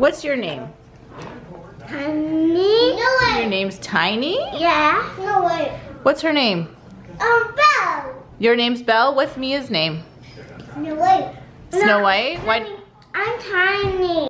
What's your name? Tiny. Your name's Tiny? Yeah. No way. What's her name? Belle. Your name's Belle? What's Mia's name? No way. Snow White? Why? I'm Tiny.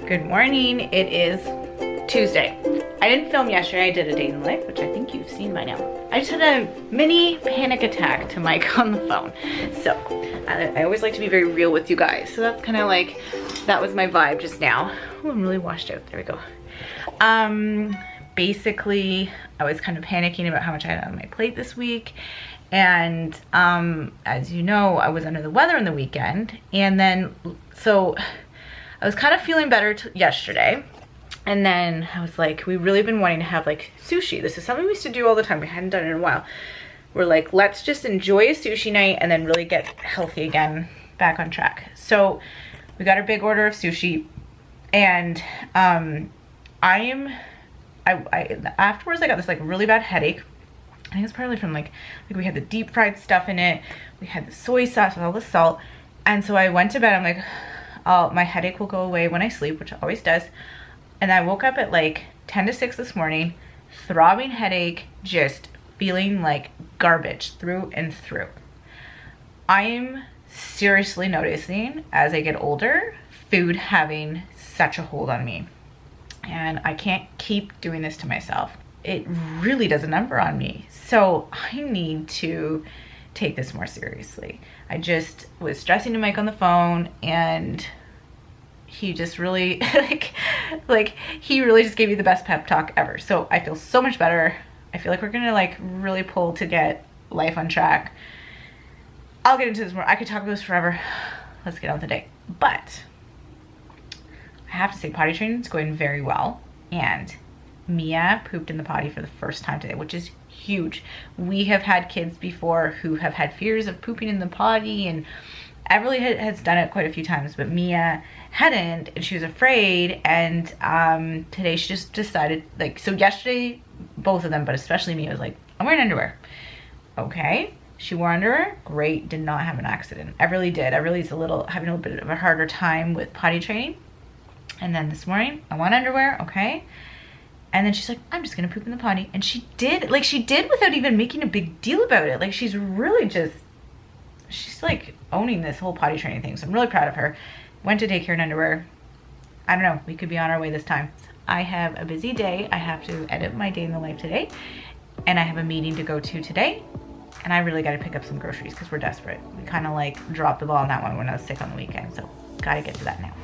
Good morning. It is Tuesday. I didn't film yesterday. I did a day in the life, which I think you've seen by now. I just had a mini panic attack to Mike on the phone. So I always like to be very real with you guys. So that's kind of like, that was my vibe just now. Oh, I'm really washed out. There we go. Basically, I was kind of panicking about how much I had on my plate this week. And as you know, I was under the weather on the weekend. And then, so I was kind of feeling better yesterday. And then I was like, we've really been wanting to have like sushi. This is something we used to do all the time. We hadn't done it in a while. We're like, let's just enjoy a sushi night and then really get healthy again, back on track. So we got a big order of sushi. And afterwards I got this like really bad headache. I think it's probably from like we had the deep fried stuff in it. We had the soy sauce with all the salt. And so I went to bed. I'm like, oh, my headache will go away when I sleep, which it always does. And I woke up at like 10 to 6 this morning, throbbing headache, just feeling like garbage through and through. I am seriously noticing as I get older, food having such a hold on me. And I can't keep doing this to myself. It really does a number on me. So I need to take this more seriously. I just was stressing to Mike on the phone, and he just really like he really just gave me the best pep talk ever. So I feel so much better. I feel like we're gonna like really pull to get life on track. I'll get into this more. I could talk about this forever. Let's get on with the day. But I have to say, potty training is going very well, and Mia pooped in the potty for the first time today, which is huge. We have had kids before who have had fears of pooping in the potty, and Everly has done it quite a few times, but Mia hadn't, and she was afraid. And today she just decided, like, so yesterday, both of them, but especially Mia, was like, I'm wearing underwear. Okay, she wore underwear, great, did not have an accident. Everly did. Everly's having a little bit of a harder time with potty training. And then this morning, I want underwear, okay? And then she's like, I'm just gonna poop in the potty. And she did without even making a big deal about it. Like, she's really just, she's like owning this whole potty training thing. So I'm really proud of her. Went to daycare in underwear. I don't know, we could be on our way this time. I have a busy day. I have to edit my day in the life today. And I have a meeting to go to today. And I really gotta pick up some groceries because we're desperate. We kind of like dropped the ball on that one when I was sick on the weekend. So gotta get to that now.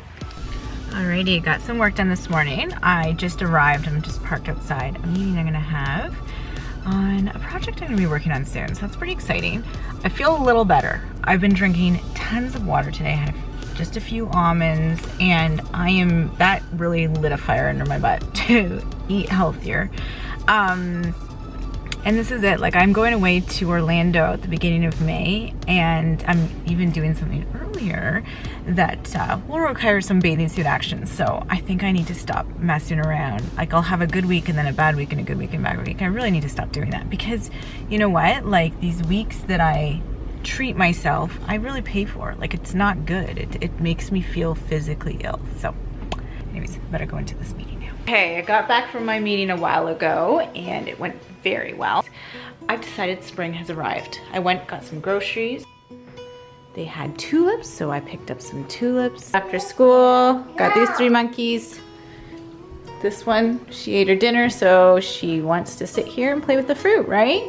Alrighty, got some work done this morning. I just arrived. I'm just parked outside. A meeting I'm gonna have on a project I'm gonna be working on soon. So that's pretty exciting. I feel a little better. I've been drinking tons of water today. I had just a few almonds, and that really lit a fire under my butt to eat healthier. And this is it. Like, I'm going away to Orlando at the beginning of May, and I'm even doing something earlier that will require some bathing suit action. So I think I need to stop messing around. Like, I'll have a good week and then a bad week and a good week and a bad week. I really need to stop doing that, because you know what? Like, these weeks that I treat myself, I really pay for. Like, it's not good. It makes me feel physically ill. So anyways, better go into this meeting now. Okay, I got back from my meeting a while ago, and it went very well. I've decided spring has arrived. I got some groceries. They had tulips, so I picked up some tulips. After school, got these 3 monkeys. This one, she ate her dinner, so she wants to sit here and play with the fruit, right?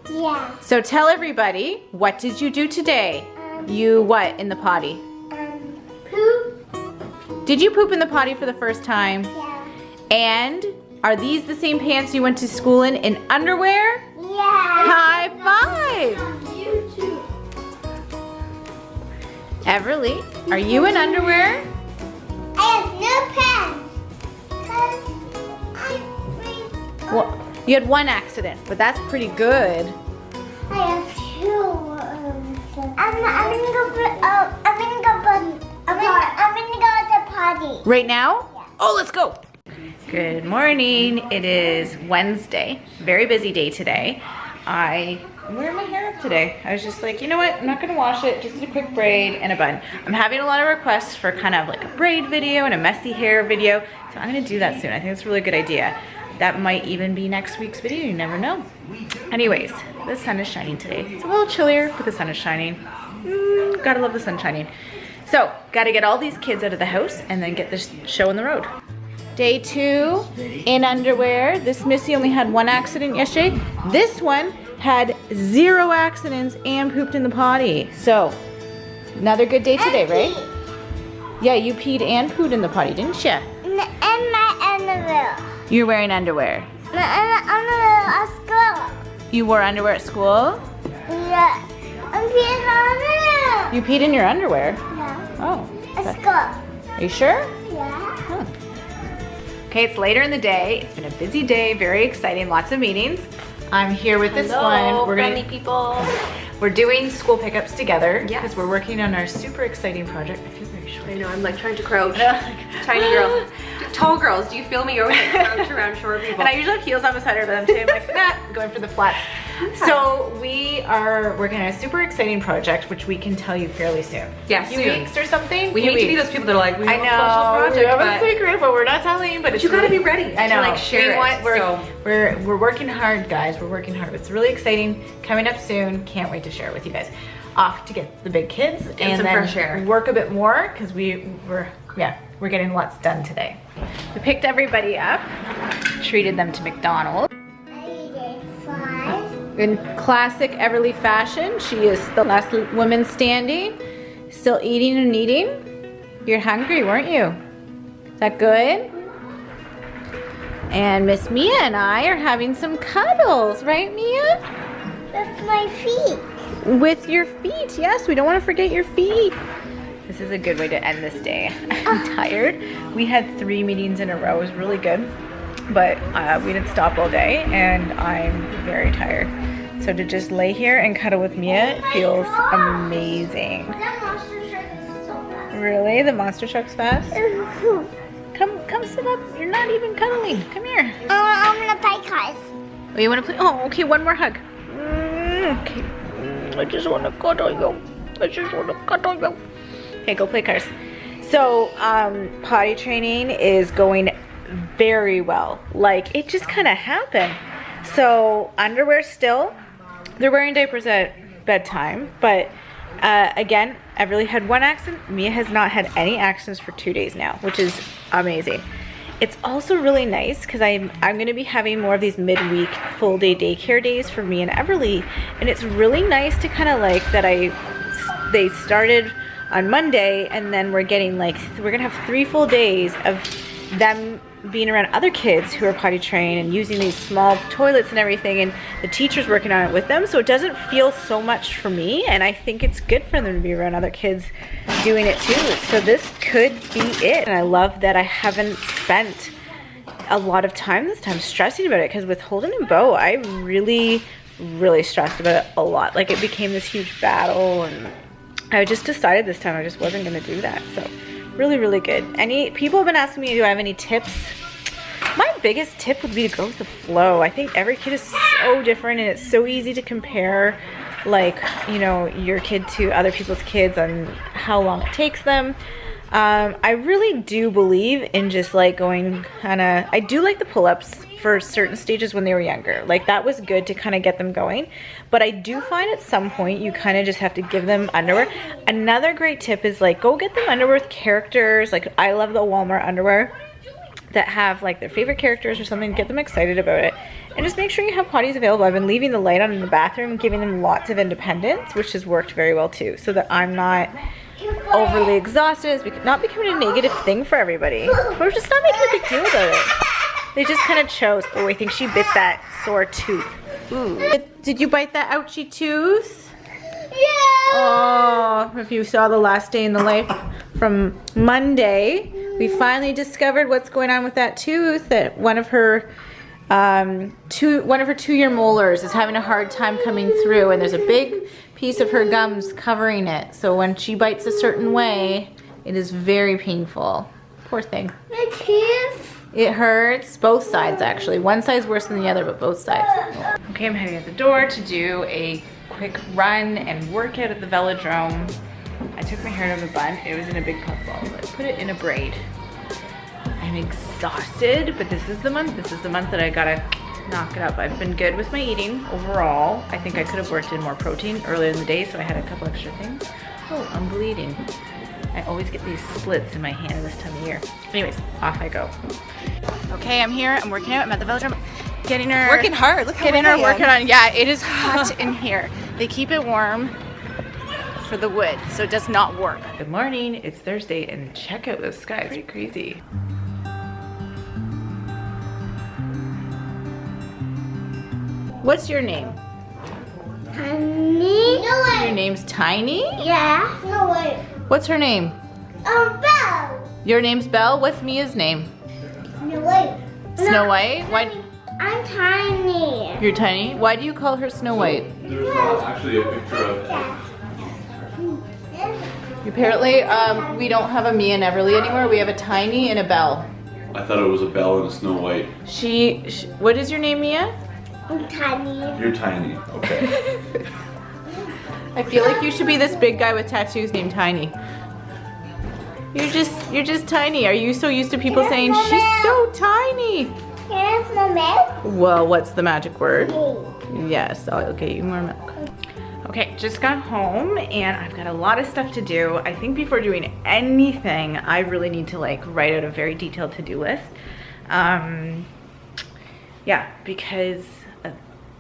Yeah. So tell everybody, what did you do today? You what in the potty? Poop. Did you poop in the potty for the first time? Yeah. And are these the same pants you went to school in underwear? Yeah. High five! You too. Everly, are you in underwear? I have no pants. Well, you had one accident, but that's pretty good. I have 2. I'm gonna go to the potty. Right now? Yeah. Oh, let's go. Good morning. It is Wednesday. Very busy day today. I I'm wearing my hair up today. I was just like, you know what? I'm not gonna wash it. Just a quick braid and a bun. I'm having a lot of requests for kind of like a braid video and a messy hair video. So I'm gonna do that soon. I think it's a really good idea. That might even be next week's video. You never know. Anyways, the sun is shining today. It's a little chillier, but the sun is shining. Gotta love the sun shining. So, gotta get all these kids out of the house and then get this show on the road. Day 2 in underwear. This Missy only had 1 accident yesterday. This one had 0 accidents and pooped in the potty. So, another good day today, right? Yeah, you peed and pooed in the potty, didn't you? And my underwear. You're wearing underwear. My underwear at school. You wore underwear at school? Yeah. I'm peeing underwear. You peed in your underwear? Yeah. Oh. At school. Are you sure? Yeah. Huh. Okay, it's later in the day. It's been a busy day, very exciting, lots of meetings. I'm here with this one. We're gonna meet people. We're doing school pickups together because we're working on our super exciting project. I feel very short. I know, I'm like trying to crouch. Tiny girl. Tall girls, do you feel me? You're always like crouch around short people. And I usually have heels on beside her, but I'm too like, nah, going for the flats. So we are working on a super exciting project, which we can tell you fairly soon. Yeah, a few soon. weeks or something. We hate to be those people that are like, we have I a special know, project, we have a but secret, but we're not telling. But it's you gotta really, be ready I know. to like share We're working hard, guys. We're working hard. It's really exciting. Coming up soon. Can't wait to share it with you guys. Off to get the big kids and some then fresh air. Work a bit more because we're getting lots done today. We picked everybody up, treated them to McDonald's. I did 5. In classic Everly fashion, she is the last woman standing, still eating and eating. You're hungry, weren't you? Is that good? And Miss Mia and I are having some cuddles, right, Mia? That's my feet. With your feet, yes, we don't want to forget your feet. This is a good way to end this day. I'm tired. We had 3 meetings in a row. It was really good, but we didn't stop all day and I'm very tired. So to just lay here and cuddle with Mia feels amazing. That monster truck is so fast. Really? The monster truck's fast? Come sit up. You're not even cuddling. Come here. I'm gonna play cars. Oh, you want to play? Oh, okay, one more hug. Okay. I just want to cuddle you. I just want to cuddle you. Okay, go play cars. So, potty training is going very well. Like, it just kind of happened. So, underwear still. They're wearing diapers at bedtime. But, again, I've really had 1 accident. Mia has not had any accidents for 2 days now, which is amazing. It's also really nice because I'm going to be having more of these midweek full day daycare days for me and Everly. And it's really nice to kind of like that they started on Monday and then we're getting like, we're going to have 3 full days of them being around other kids who are potty trained and using these small toilets and everything, and the teacher's working on it with them, so it doesn't feel so much for me, and I think it's good for them to be around other kids doing it too. So this could be it, and I love that I haven't spent a lot of time this time stressing about it, because with Holden and Bo, I really stressed about it a lot. Like, it became this huge battle, and I just decided this time I just wasn't going to do that. So really good. People have been asking me, do I have any tips? My biggest tip would be to go with the flow. I think every kid is so different and it's so easy to compare, like, you know, your kid to other people's kids on how long it takes them. I really do believe in just like going kind of, I do like the pull-ups for certain stages when they were younger. Like, that was good to kind of get them going. But I do find at some point you kind of just have to give them underwear. Another great tip is like, go get them underwear with characters. Like, I love the Walmart underwear that have like their favorite characters or something. Get them excited about it. And just make sure you have potties available. I've been leaving the light on in the bathroom, giving them lots of independence, which has worked very well too, so that I'm not overly exhausted. It's not becoming a negative thing for everybody. We're just not making a big deal about it. They just kind of chose. Oh, I think she bit that sore tooth. Ooh. Did you bite that ouchy tooth? Yeah. Oh, if you saw the last day in the life from Monday, we finally discovered what's going on with that tooth. That one of her 2-year molars is having a hard time coming through, and there's a big piece of her gums covering it. So when she bites a certain way, it is very painful. Poor thing. My teeth. It hurts both sides actually. One side's worse than the other, but both sides. Okay, I'm heading out the door to do a quick run and workout at the velodrome. I took my hair out of a bun. It was in a big puffball. I put it in a braid. I'm exhausted, but this is the month. This is the month that I gotta knock it up. I've been good with my eating overall. I think I could have worked in more protein earlier in the day, so I had a couple extra things. Oh, I'm bleeding. I always get these splits in my hand this time of year. Anyways, off I go. Okay, I'm here. I'm working out. I'm at the velodrome. Getting her Working hard. Look how getting red her I am. working on. Yeah, it is hot in here. They keep it warm for the wood, so it does not work. Good morning. It's Thursday, and check out the sky. It's pretty crazy. What's your name? Honey? No Your way. name's Tiny? Yeah. No way. What's her name? Belle. Your name's Belle. What's Mia's name? No way. Snow White? Why? I'm tiny. You're Tiny? Why do you call her Snow White? There's actually a picture of Apparently, we don't have a Mia and Everly anymore. We have a Tiny and a Belle. I thought it was a Belle and a Snow White. What is your name, Mia? I'm tiny. You're tiny. Okay. I feel like you should be this big guy with tattoos named Tiny. You're just tiny. Are you so used to people saying she's so tiny? Here's my milk. Well, what's the magic word? Yes, I'll get you more milk. Okay, just got home and I've got a lot of stuff to do. I think before doing anything, I really need to like write out a very detailed to-do list. Yeah, because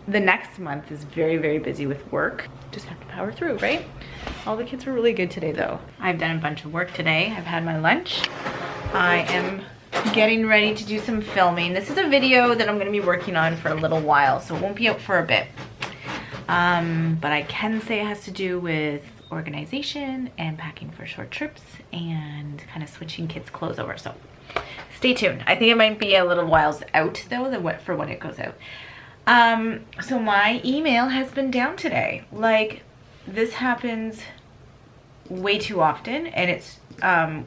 the next month is very, very busy with work. Just have to power through, right? All the kids were really good today though. I've done a bunch of work today. I've had my lunch. I am getting ready to do some filming. This is a video that I'm gonna be working on for a little while, so it won't be out for a bit. But I can say it has to do with organization and packing for short trips and kind of switching kids' clothes over. So stay tuned. I think it might be a little whiles out though for when it goes out. So my email has been down today. Like, this happens way too often, and it's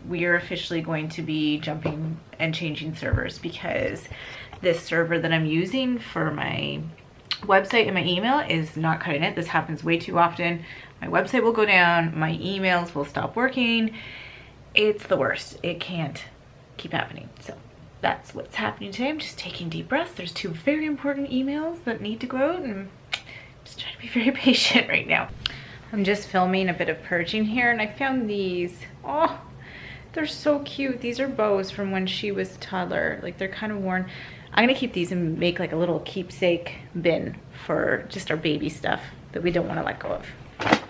we are officially going to be jumping and changing servers because this server that I'm using for my website and my email is not cutting it. This happens way too often. My website will go down, my emails will stop working. It's the worst. It can't keep happening. So that's what's happening today. I'm just taking deep breaths. There's 2 very important emails that need to go out, and I'm just trying to be very patient right now. I'm just filming a bit of purging here, and I found these. Oh, they're so cute. These are bows from when she was a toddler. Like, they're kind of worn. I'm gonna keep these and make like a little keepsake bin for just our baby stuff that we don't want to let go of.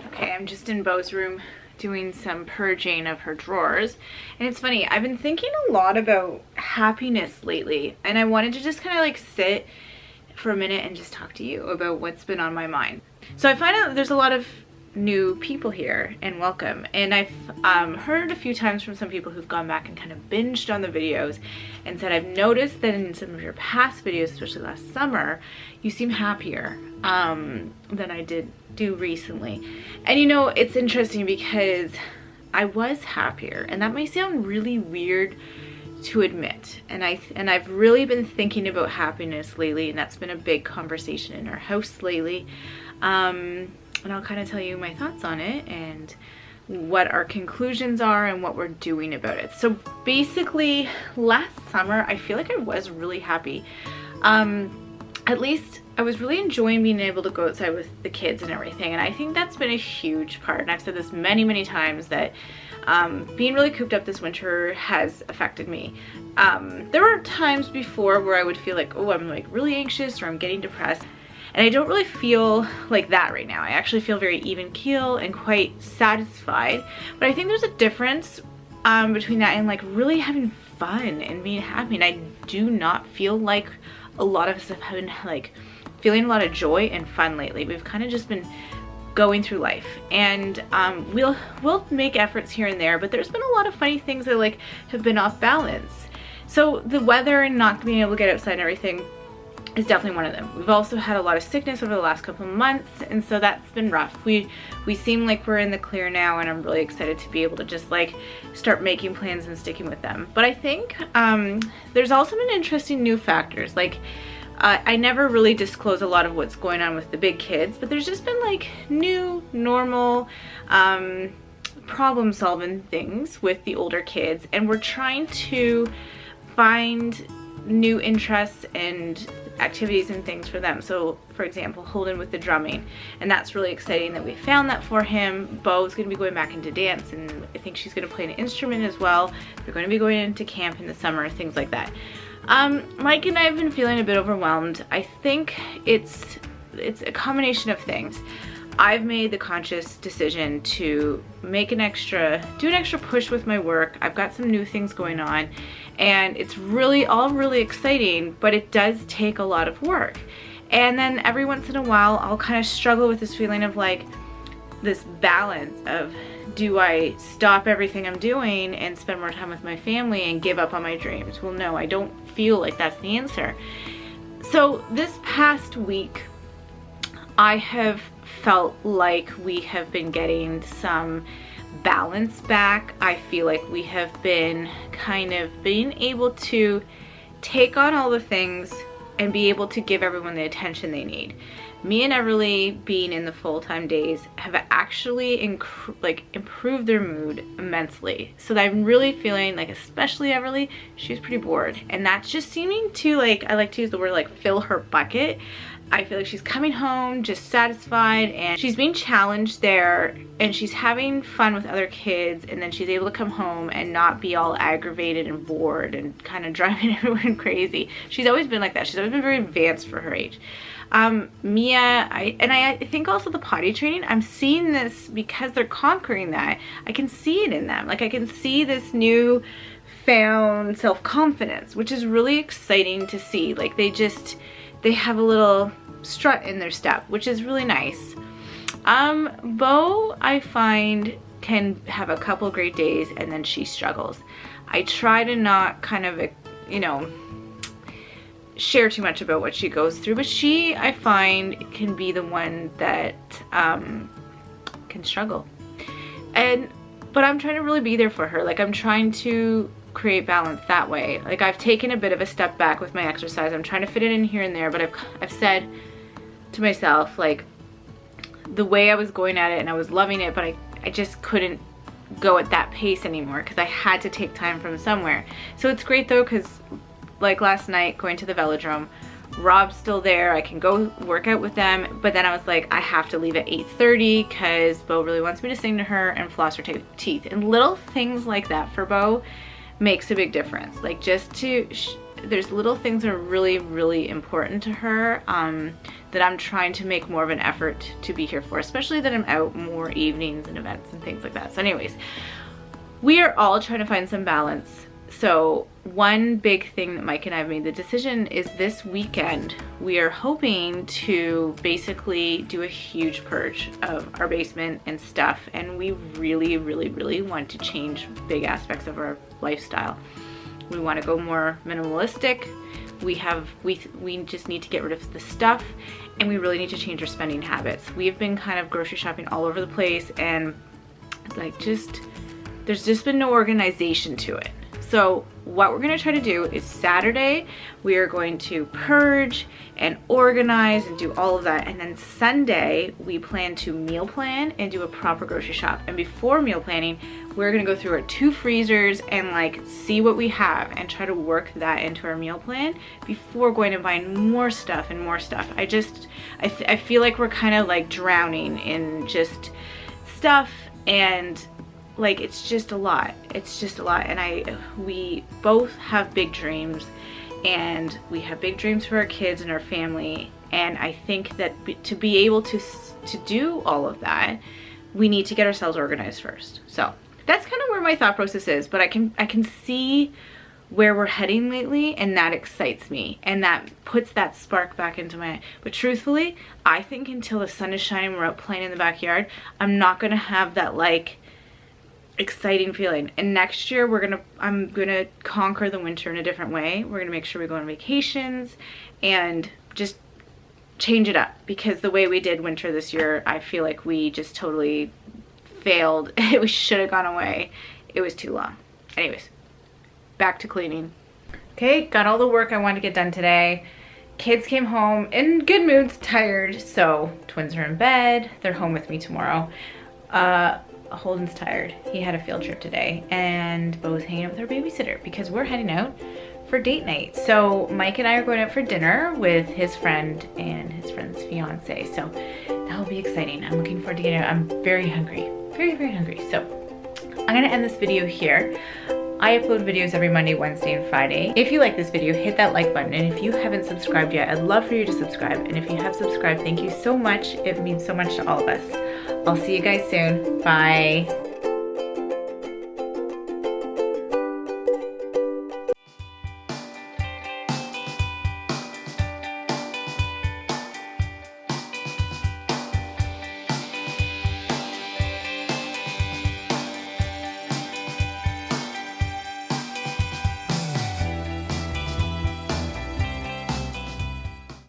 Okay, I'm just in Beau's room doing some purging of her drawers. And it's funny, I've been thinking a lot about happiness lately, and I wanted to just kind of like sit for a minute and just talk to you about what's been on my mind. So I find out that there's a lot of new people here, and welcome. And I've heard a few times from some people who've gone back and kind of binged on the videos and said, I've noticed that in some of your past videos, especially last summer, you seem happier than I do recently. And you know, it's interesting because I was happier, and that may sound really weird to admit, and I've really been thinking about happiness lately, and that's been a big conversation in our house lately. And I'll kind of tell you my thoughts on it and what our conclusions are and what we're doing about it. So basically, last summer, I feel like I was really happy. At least I was really enjoying being able to go outside with the kids and everything. And I think that's been a huge part. And I've said this many, many times that being really cooped up this winter has affected me. There were times before where I would feel like, oh, I'm like really anxious or I'm getting depressed. And I don't really feel like that right now. I actually feel very even keel and quite satisfied. But I think there's a difference between that and like really having fun and being happy. And I do not feel like a lot of us have been like feeling a lot of joy and fun lately. We've kind of just been going through life, and we'll make efforts here and there, but there's been a lot of funny things that like have been off balance. So the weather and not being able to get outside and everything is definitely one of them. We've also had a lot of sickness over the last couple of months, and so that's been rough. We seem like we're in the clear now, and I'm really excited to be able to just like start making plans and sticking with them. But I think there's also been interesting new factors. Like I never really disclose a lot of what's going on with the big kids, but there's just been like new normal problem solving things with the older kids, and we're trying to find new interests and activities and things for them. So for example, Holden with the drumming, and that's really exciting that we found that for him. Bo's gonna be going back into dance, and I think she's gonna play an instrument as well. They're going to be going into camp in the summer, things like that. Mike and I have been feeling a bit overwhelmed. I think it's a combination of things. I've made the conscious decision to make do an extra push with my work. I've got some new things going on, and it's all really exciting, but it does take a lot of work. And then every once in a while, I'll kind of struggle with this feeling of like this balance of, do I stop everything I'm doing and spend more time with my family and give up on my dreams? Well, no, I don't feel like that's the answer. So this past week, I have felt like we have been getting some balance back. I feel like we have been kind of being able to take on all the things and be able to give everyone the attention they need. Me and Everly being in the full-time days have actually improved their mood immensely. So that I'm really feeling like, especially Everly, she's pretty bored, and that's just seeming to, like, I like to use the word like fill her bucket. I feel like she's coming home just satisfied, and she's being challenged there, and she's having fun with other kids, and then she's able to come home and not be all aggravated and bored and kind of driving everyone crazy. She's always been like that. She's always been very advanced for her age. Mia, I think also the potty training, I'm seeing this because they're conquering that. I can see it in them. Like, I can see this new found self-confidence, which is really exciting to see. Like, they have a little strut in their step, which is really nice. Bo, I find, can have a couple great days and then she struggles. I try to not kind of, you know, share too much about what she goes through, but she, I find, can be the one that can struggle. But I'm trying to really be there for her. Like, I'm trying to create balance that way. Like, I've taken a bit of a step back with my exercise. I'm trying to fit it in here and there, but I've said to myself, like, the way I was going at it, and I was loving it, but I just couldn't go at that pace anymore because I had to take time from somewhere. So it's great though, because like last night, going to the velodrome, Rob's still there, I can go work out with them, but then I was like, I have to leave at 8:30 because Bo really wants me to sing to her and floss her teeth. And little things like that for Bo makes a big difference. Like, just to, there's little things that are really, really important to her that I'm trying to make more of an effort to be here for, especially that I'm out more evenings and events and things like that. So anyways, we are all trying to find some balance. So one big thing that Mike and I have made the decision is this weekend we are hoping to basically do a huge purge of our basement and stuff, and we really, really, really want to change big aspects of our lifestyle. We want to go more minimalistic. We just need to get rid of the stuff, and we really need to change our spending habits. We've been kind of grocery shopping all over the place, and like, there's just been no organization to it. So what we're gonna try to do is Saturday, we are going to purge and organize and do all of that. And then Sunday, we plan to meal plan and do a proper grocery shop. And before meal planning, we're gonna go through our 2 freezers and like see what we have and try to work that into our meal plan before going and buying more stuff and more stuff. I feel like we're kind of like drowning in just stuff, and like, it's just a lot. It's just a lot. And we both have big dreams, and we have big dreams for our kids and our family. And I think that to be able to do all of that, we need to get ourselves organized first. So that's kind of where my thought process is, but I can see where we're heading lately, and that excites me, and that puts that spark back into my, but truthfully, I think until the sun is shining, we're out playing in the backyard, I'm not gonna have that like exciting feeling. And next year I'm gonna conquer the winter in a different way. We're gonna make sure we go on vacations and just change it up, because the way we did winter this year, I feel like we just totally failed. We should have gone away. It was too long. Anyways, back to cleaning. Okay, got all the work I wanted to get done today. Kids came home in good moods, tired, so twins are in bed. They're home with me tomorrow. Holden's tired. He had a field trip today, and Bo's hanging out with our babysitter because we're heading out for date night. So Mike and I are going out for dinner with his friend and his friend's fiance. So that will be exciting. I'm looking forward to getting out. I'm very hungry, very, very hungry. So I'm gonna end this video here. I upload videos every Monday, Wednesday, and Friday. If you like this video, hit that like button. And if you haven't subscribed yet, I'd love for you to subscribe. And if you have subscribed, thank you so much. It means so much to all of us. I'll see you guys soon. Bye.